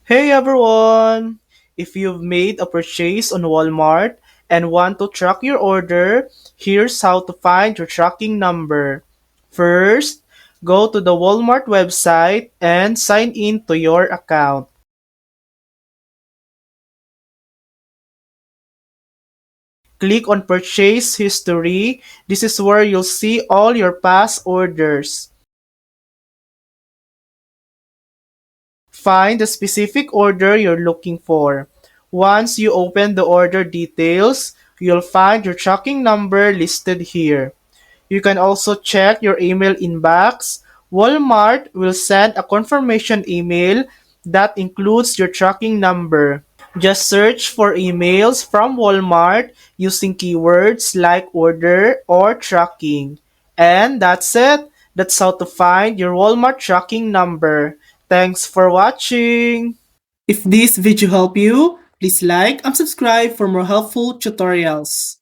Hey everyone! If you've made a purchase on Walmart and want to track your order, here's how to find your tracking number. First, go to the Walmart website and sign in to your account. Click on Purchase History. This is where you'll see all your past orders. Find the specific order you're looking for. Once you open the order details, you'll find your tracking number listed here. You can also check your email inbox. Walmart will send a confirmation email that includes your tracking number. Just search for emails from Walmart using keywords like order or tracking. And that's it. That's how to find your Walmart tracking number. Thanks for watching. If this video helped you, please like and subscribe for more helpful tutorials.